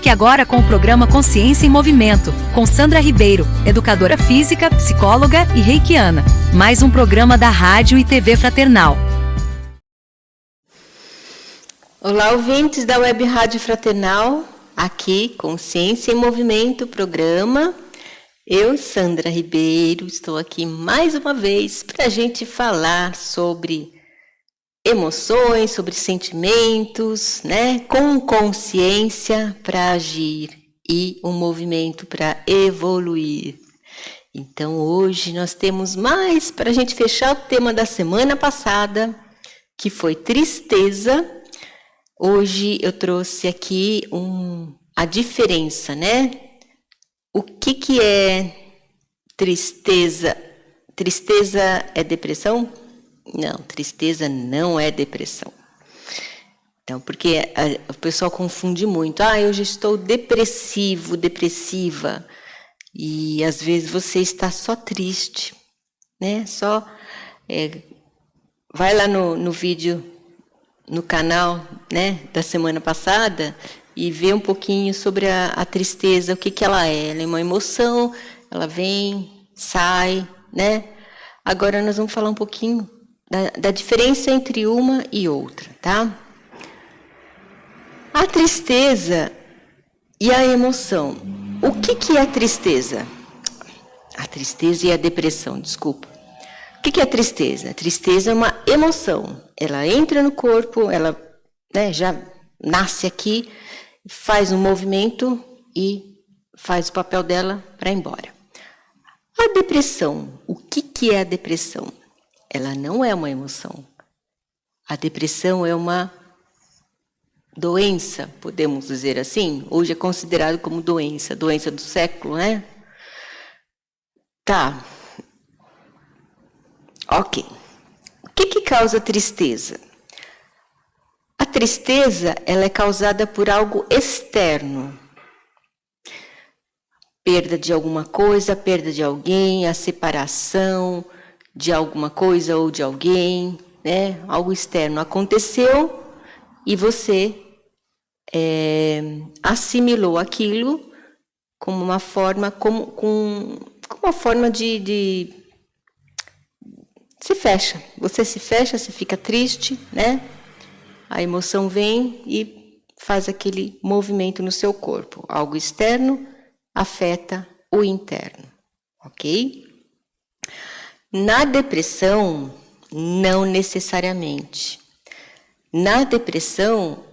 Fique agora com o programa Consciência em Movimento, com Sandra Ribeiro, educadora física, psicóloga e reikiana. Mais um programa da Rádio e TV Fraternal. Olá, ouvintes da Web Rádio Fraternal, aqui Consciência em Movimento, programa. Eu, Sandra Ribeiro, estou aqui mais uma vez para a gente falar sobre emoções, sobre sentimentos, né? Com consciência para agir e um movimento para evoluir. Então, hoje nós temos mais para a gente fechar o tema da semana passada, que foi tristeza. Hoje eu trouxe aqui a diferença, né? O que é tristeza? Tristeza é depressão? Não, tristeza não é depressão. Então, porque o pessoal confunde muito. Eu já estou depressivo, depressiva. E às vezes você está só triste, né? Vai lá no vídeo, no canal, né, da semana passada e vê um pouquinho sobre a tristeza, o que ela é. Ela é uma emoção, ela vem, sai, né? Agora nós vamos falar um pouquinho da diferença entre uma e outra, tá? A tristeza e a emoção. O que é a tristeza? A tristeza e a depressão, desculpa. O que é a tristeza? A tristeza é uma emoção. Ela entra no corpo, ela, né, já nasce aqui, faz um movimento e faz o papel dela para ir embora. A depressão. O que é a depressão? Ela não é uma emoção. A depressão é uma doença, podemos dizer assim. Hoje é considerado como doença do século, né? Tá. Ok. O que causa tristeza? A tristeza, ela é causada por algo externo. Perda de alguma coisa, perda de alguém, a separação de alguma coisa ou de alguém, né? Algo externo aconteceu e você assimilou aquilo como uma forma, como uma forma de se fecha. Você se fecha, você fica triste, né? A emoção vem e faz aquele movimento no seu corpo. Algo externo afeta o interno, ok? Na depressão, não necessariamente. Na depressão,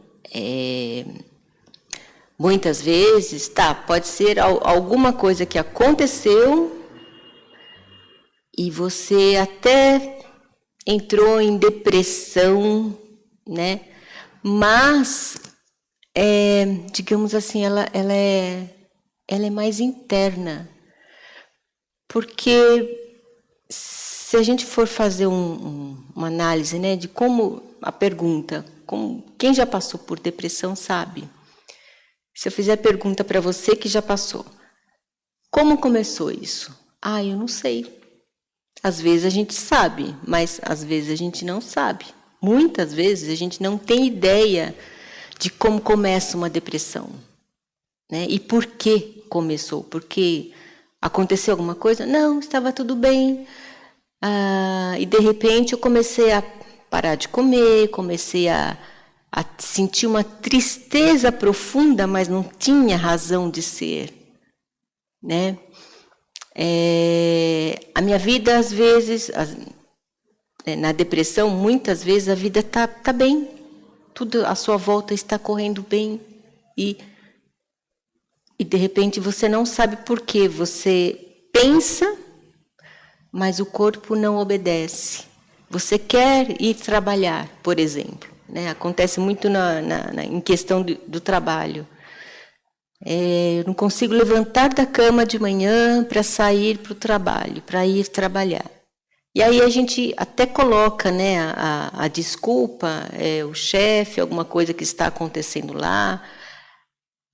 muitas vezes, pode ser alguma coisa que aconteceu e você até entrou em depressão, né? Mas, digamos assim, ela é mais interna. Porque se a gente for fazer uma análise, né, de como a pergunta, quem já passou por depressão sabe. Se eu fizer a pergunta para você que já passou, como começou isso? Eu não sei. Às vezes a gente sabe, mas às vezes a gente não sabe. Muitas vezes a gente não tem ideia de como começa uma depressão, né? E por que começou? Porque aconteceu alguma coisa? Não, estava tudo bem. E de repente eu comecei a parar de comer, comecei a sentir uma tristeza profunda, mas não tinha razão de ser, né? A minha vida, às vezes, na depressão, muitas vezes a vida tá bem, tudo à sua volta está correndo bem e de repente você não sabe por quê. Você pensa, mas o corpo não obedece. Você quer ir trabalhar, por exemplo, né? Acontece muito em questão do trabalho. Eu não consigo levantar da cama de manhã para sair para o trabalho, para ir trabalhar. E aí a gente até coloca, né, a desculpa, o chefe, alguma coisa que está acontecendo lá,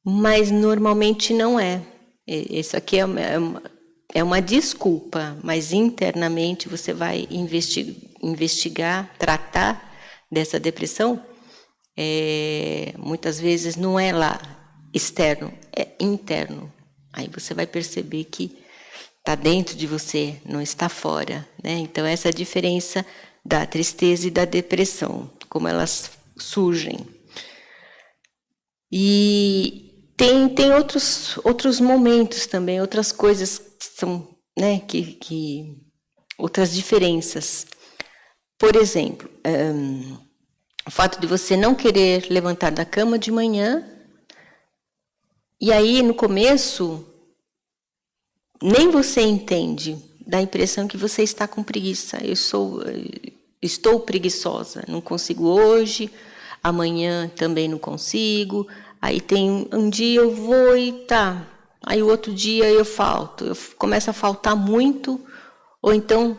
mas normalmente não é. Isso aqui é uma desculpa, mas internamente você vai investigar, tratar dessa depressão. Muitas vezes não é lá, externo, é interno. Aí você vai perceber que está dentro de você, não está fora, né? Então, essa é a diferença da tristeza e da depressão, como elas surgem. E tem outros momentos também, outras coisas que são, né, outras diferenças. Por exemplo, o fato de você não querer levantar da cama de manhã, e aí, no começo, nem você entende, dá a impressão que você está com preguiça. Estou preguiçosa, não consigo hoje, amanhã também não consigo. Aí tem um dia eu vou e tá. Aí o outro dia eu falto. Eu começo a faltar muito, ou então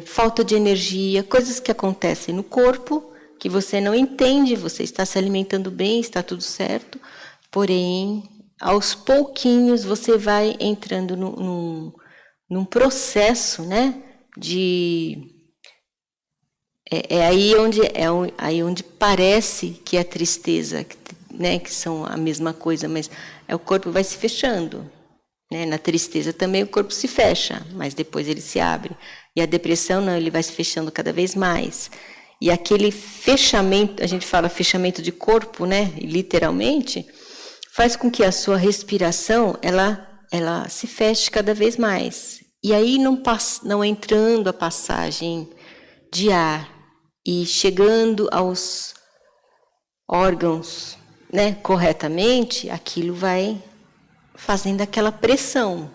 falta de energia, coisas que acontecem no corpo, que você não entende, você está se alimentando bem, está tudo certo, porém, aos pouquinhos você vai entrando num processo, né, aí onde parece que é a tristeza, né, que são a mesma coisa, mas o corpo vai se fechando, né? Na tristeza também o corpo se fecha, mas depois ele se abre. E a depressão não, ele vai se fechando cada vez mais. E aquele fechamento, a gente fala fechamento de corpo, né, literalmente, faz com que a sua respiração ela se feche cada vez mais. E aí não entrando a passagem de ar e chegando aos órgãos, né, corretamente, aquilo vai fazendo aquela pressão,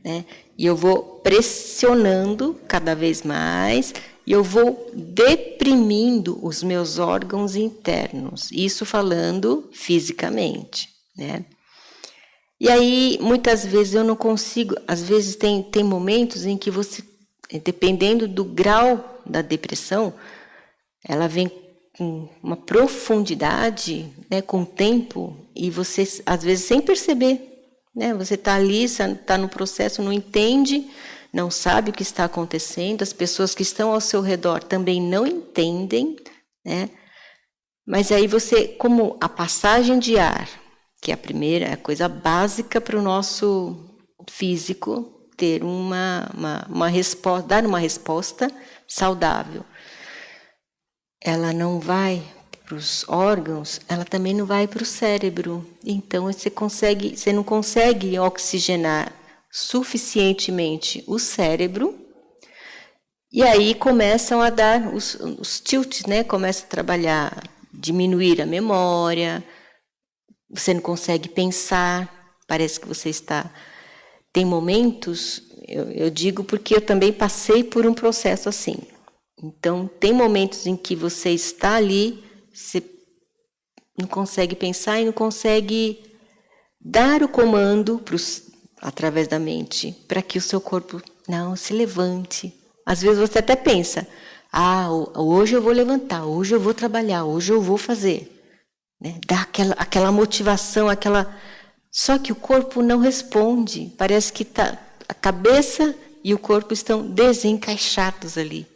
né? E eu vou pressionando cada vez mais e eu vou deprimindo os meus órgãos internos. Isso falando fisicamente, né? E aí, muitas vezes eu não consigo, às vezes tem momentos em que você, dependendo do grau da depressão, ela vem com uma profundidade, né, com o tempo, e você, às vezes, sem perceber, né, você está ali, está no processo, não entende, não sabe o que está acontecendo, as pessoas que estão ao seu redor também não entendem, né? Mas aí você, como a passagem de ar, que é a primeira, é a coisa básica para o nosso físico ter uma resposta, dar uma resposta saudável. Ela não vai para os órgãos, ela também não vai para o cérebro. Então você não consegue oxigenar suficientemente o cérebro, e aí começam a dar os tilts, né? Começa a trabalhar, diminuir a memória, você não consegue pensar, parece que você está... Tem momentos, eu digo porque eu também passei por um processo assim. Então, tem momentos em que você está ali, você não consegue pensar e não consegue dar o comando através da mente para que o seu corpo não se levante. Às vezes você até pensa, hoje eu vou levantar, hoje eu vou trabalhar, hoje eu vou fazer. Né? Dá aquela motivação, Só que o corpo não responde. Parece que a cabeça e o corpo estão desencaixados ali.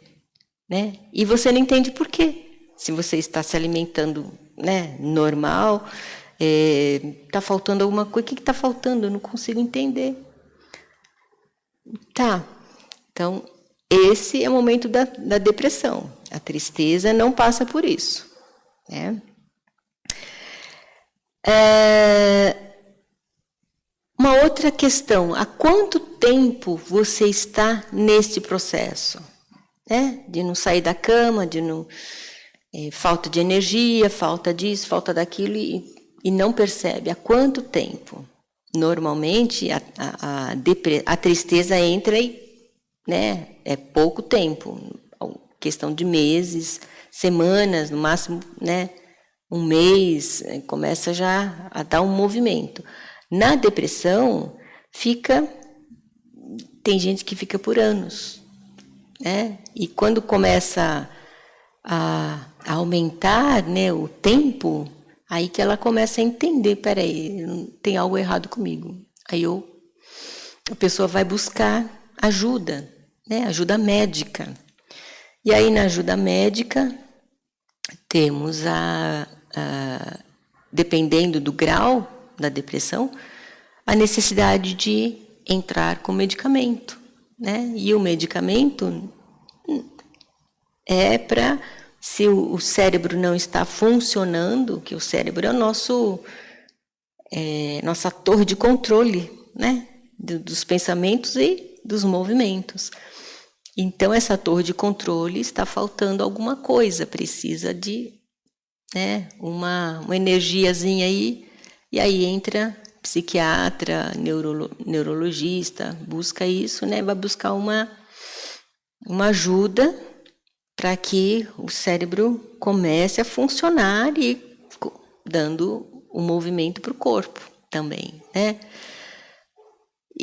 Né? E você não entende por quê. Se você está se alimentando, né, normal, está faltando alguma coisa. O que está faltando? Eu não consigo entender. Tá. Então, esse é o momento da depressão. A tristeza não passa por isso. Né? Uma outra questão. Há quanto tempo você está nesse processo? Né? De não sair da cama, de não... falta de energia, falta disso, falta daquilo, e não percebe. Há quanto tempo? Normalmente, a tristeza entra e, né, é pouco tempo, questão de meses, semanas, no máximo, né, um mês, começa já a dar um movimento. Na depressão, tem gente que fica por anos. Né? E quando começa a aumentar, né, o tempo, aí que ela começa a entender, peraí, tem algo errado comigo. Aí a pessoa vai buscar ajuda, né, ajuda médica. E aí na ajuda médica temos dependendo do grau da depressão, a necessidade de entrar com medicamento, né? E o medicamento é para, se o cérebro não está funcionando, que o cérebro é o nossa torre de controle, né? Dos pensamentos e dos movimentos. Então, essa torre de controle está faltando alguma coisa, precisa de, né, uma energiazinha aí, e aí entra psiquiatra, neurologista, busca isso, né, vai buscar uma ajuda para que o cérebro comece a funcionar e dando o movimento para o corpo também, né?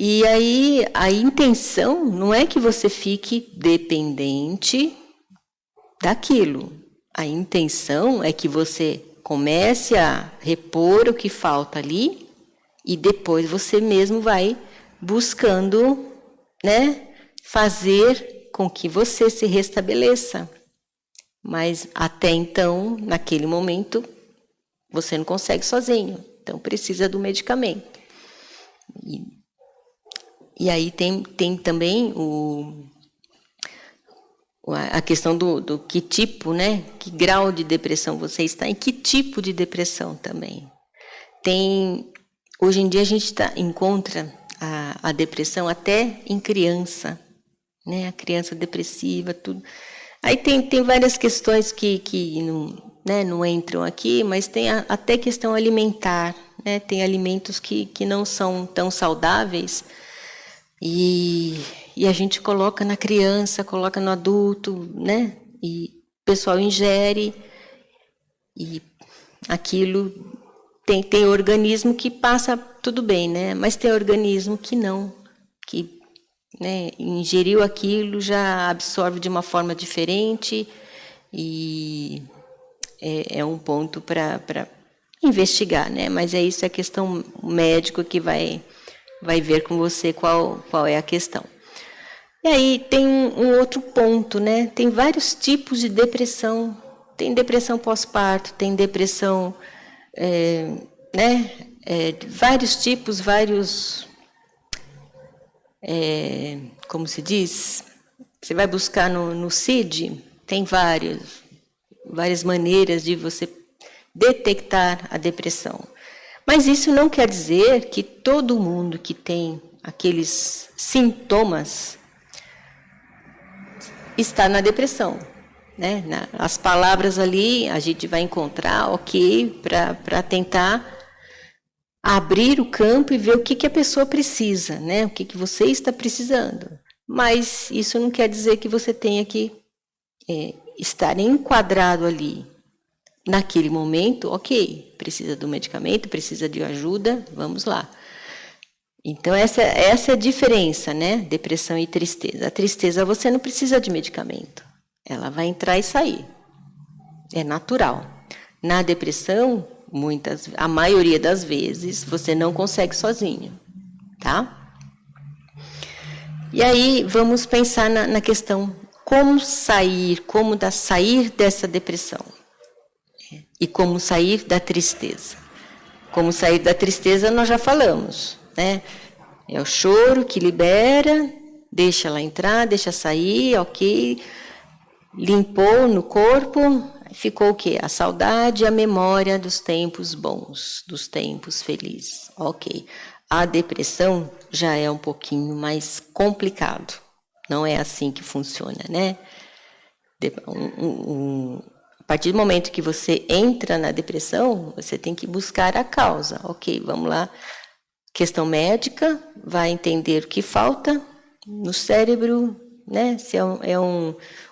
E aí a intenção não é que você fique dependente daquilo. A intenção é que você comece a repor o que falta ali e depois você mesmo vai buscando, né, fazer com que você se restabeleça. Mas até então, naquele momento, você não consegue sozinho. Então precisa do medicamento. E aí tem também a questão do que tipo, né? Que grau de depressão você está, em que tipo de depressão também. Hoje em dia a gente encontra a depressão até em criança, né? A criança depressiva, tudo. Aí tem várias questões que não, né, não entram aqui, mas tem até questão alimentar, né? Tem alimentos que não são tão saudáveis, e a gente coloca na criança, coloca no adulto, né? E o pessoal ingere, e aquilo tem organismo que passa tudo bem, né? Mas tem organismo que não, que, né, ingeriu aquilo, já absorve de uma forma diferente, e é um ponto para investigar, né? Mas isso é questão médico que vai ver com você qual é a questão. E aí tem um outro ponto, né? Tem vários tipos de depressão. Tem depressão pós-parto, tem depressão, né? Vários tipos, como se diz? Você vai buscar no CID, tem várias maneiras de você detectar a depressão. Mas isso não quer dizer que todo mundo que tem aqueles sintomas está na depressão, né? As palavras ali a gente vai encontrar, ok, para tentar abrir o campo e ver o que a pessoa precisa, né? O que você está precisando. Mas isso não quer dizer que você tenha que estar enquadrado ali. Naquele momento, ok, precisa do medicamento, precisa de ajuda, vamos lá. Então, essa é a diferença, né? Depressão e tristeza. A tristeza você não precisa de medicamento. Ela vai entrar e sair. É natural. Na depressão, a maioria das vezes, você não consegue sozinho, tá? E aí, vamos pensar na questão como sair dessa depressão. E como sair da tristeza. Como sair da tristeza, nós já falamos, né? É o choro que libera, deixa ela entrar, deixa sair, ok. Limpou no corpo, ficou o quê? A saudade, a memória dos tempos bons, dos tempos felizes, ok. A depressão já é um pouquinho mais complicado. Não é assim que funciona, né? A partir do momento que você entra na depressão, você tem que buscar a causa. Ok, vamos lá. Questão médica, vai entender o que falta no cérebro, né? Se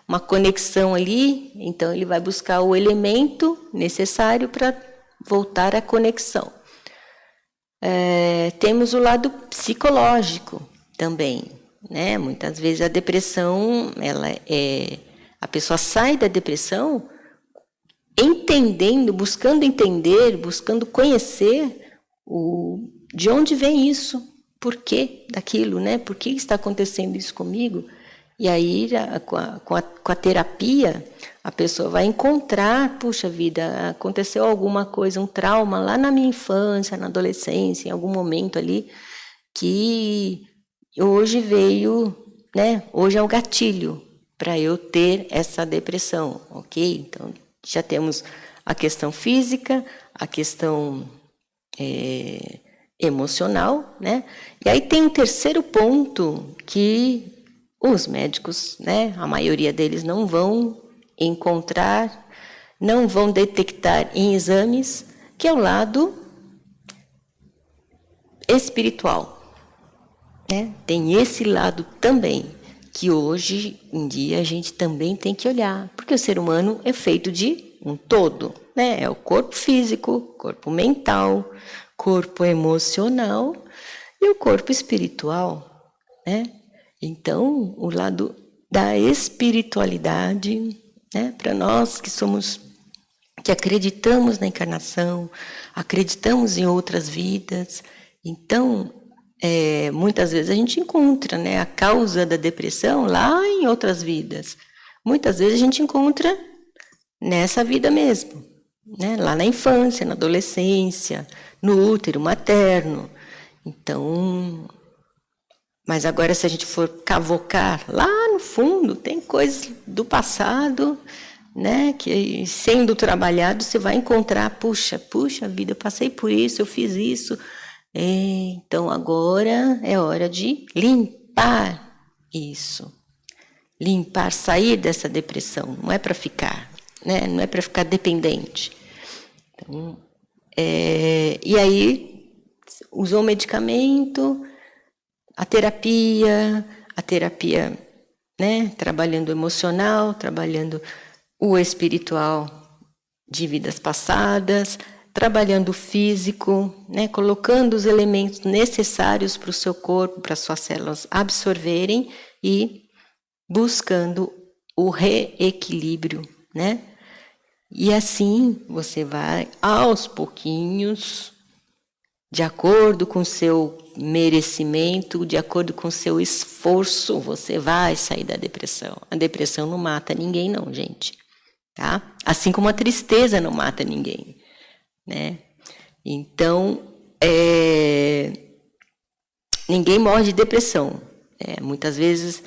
uma conexão ali, então ele vai buscar o elemento necessário para voltar à conexão. Temos o lado psicológico também, né? Muitas vezes a depressão, a pessoa sai da depressão entendendo, buscando entender, buscando conhecer de onde vem isso, por que daquilo, né? Por que está acontecendo isso comigo? E aí, com a terapia, A pessoa vai encontrar, puxa vida, aconteceu alguma coisa, um trauma lá na minha infância, na adolescência, em algum momento ali, que hoje veio, né? Hoje é o gatilho para eu ter essa depressão, ok? Então, já temos a questão física, a questão emocional, né? E aí tem um terceiro ponto que os médicos, né? A maioria deles não vão encontrar, não vão detectar em exames, que é o lado espiritual, né? Tem esse lado também, que hoje em dia a gente também tem que olhar, porque o ser humano é feito de um todo, né? É o corpo físico, corpo mental, corpo emocional e o corpo espiritual, né? Então, o lado da espiritualidade, né? Para nós que acreditamos na encarnação, acreditamos em outras vidas, então muitas vezes a gente encontra, né, a causa da depressão lá em outras vidas. Muitas vezes a gente encontra nessa vida mesmo, né, lá na infância, na adolescência, no útero materno. Então, mas agora se a gente for cavocar lá no fundo, tem coisas do passado, né, que sendo trabalhado você vai encontrar, puxa vida, eu passei por isso, eu fiz isso. Então agora é hora de limpar isso. Limpar, sair dessa depressão. Não é para ficar, né? Não é para ficar dependente. Então, e aí usou medicamento, a terapia, né? Trabalhando o emocional, trabalhando o espiritual de vidas passadas, trabalhando o físico, né, colocando os elementos necessários para o seu corpo, para as suas células absorverem e buscando o reequilíbrio, né? E assim você vai aos pouquinhos, de acordo com o seu merecimento, de acordo com o seu esforço, você vai sair da depressão. A depressão não mata ninguém não, gente. Tá? Assim como a tristeza não mata ninguém. Né? Então, ninguém morre de depressão. Muitas vezes,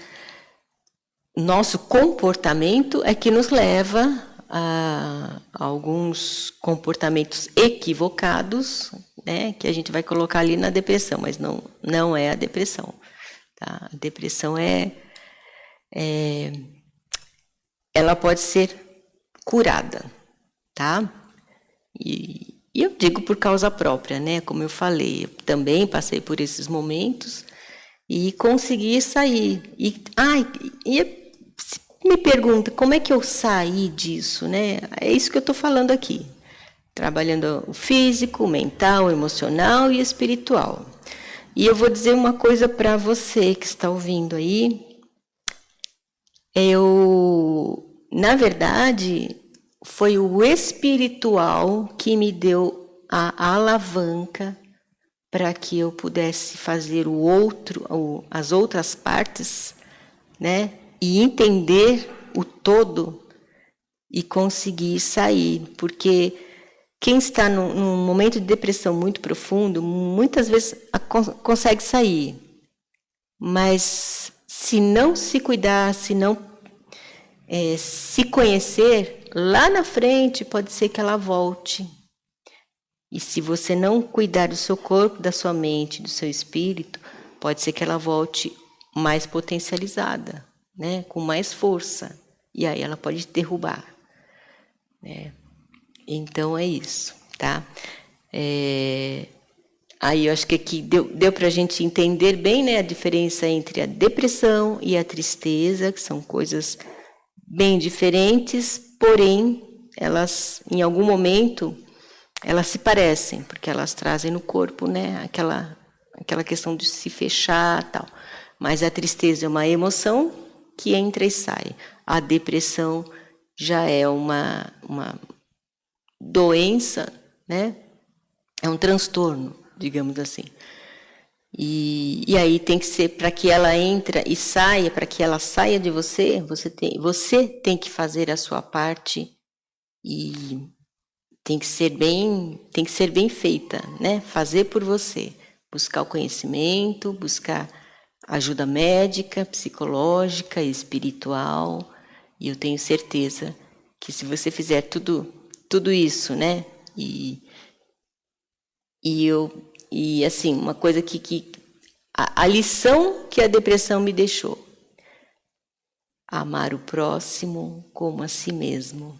nosso comportamento é que nos leva a alguns comportamentos equivocados, né, que a gente vai colocar ali na depressão, mas não é a depressão. Tá? A depressão ela pode ser curada, tá? E eu digo por causa própria, né? Como eu falei, eu também passei por esses momentos e consegui sair. E me pergunta, como é que eu saí disso, né? É isso que eu estou falando aqui. Trabalhando o físico, o mental, o emocional e o espiritual. E eu vou dizer uma coisa para você que está ouvindo aí. Na verdade, foi o espiritual que me deu a alavanca para que eu pudesse fazer as outras partes, né? E entender o todo e conseguir sair. Porque quem está num momento de depressão muito profundo, muitas vezes consegue sair. Mas se não se cuidar, se não se conhecer, lá na frente pode ser que ela volte. E se você não cuidar do seu corpo, da sua mente, do seu espírito, pode ser que ela volte mais potencializada, né? Com mais força. E aí ela pode te derrubar. Né? Então é isso, tá? Aí eu acho que aqui deu para a gente entender bem, né, a diferença entre a depressão e a tristeza, que são coisas bem diferentes, porém, elas, em algum momento, elas se parecem, porque elas trazem no corpo, né, aquela questão de se fechar, tal. Mas a tristeza é uma emoção que entra e sai. A depressão já é uma doença, né? É um transtorno, digamos assim. E aí tem que ser, para que ela entre e saia, para que ela saia de você, você tem que fazer a sua parte e tem que ser bem feita, né? Fazer por você, buscar o conhecimento, buscar ajuda médica, psicológica, espiritual. E eu tenho certeza que se você fizer tudo isso, né? E assim, uma coisa que a lição que a depressão me deixou: amar o próximo como a si mesmo.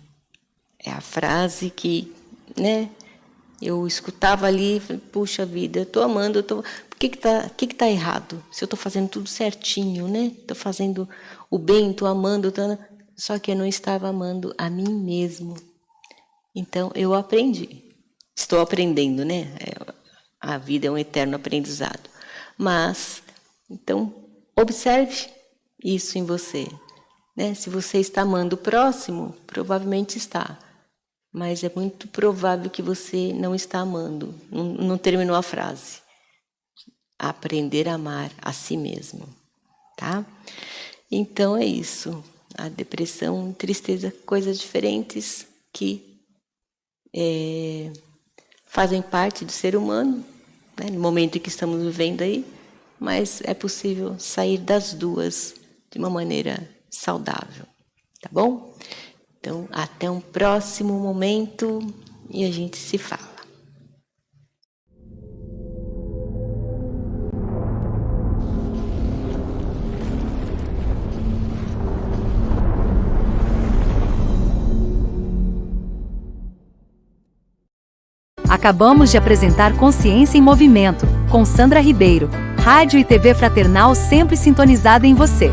É a frase que, né, eu escutava ali, puxa vida, eu estou amando, por que tá errado? Se eu estou fazendo tudo certinho, né? Estou fazendo o bem, estou amando, só que eu não estava amando a mim mesmo. Então, eu aprendi. Estou aprendendo, né? A vida é um eterno aprendizado. Mas, então, observe isso em você. Né? Se você está amando o próximo, provavelmente está. Mas é muito provável que você não está amando. Não terminou a frase. Aprender a amar a si mesmo. Tá? Então, é isso. A depressão, tristeza, coisas diferentes que fazem parte do ser humano, né, no momento em que estamos vivendo aí, mas é possível sair das duas de uma maneira saudável, tá bom? Então, até um próximo momento e a gente se fala. Acabamos de apresentar Consciência em Movimento, com Sandra Ribeiro. Rádio e TV Fraternal sempre sintonizada em você.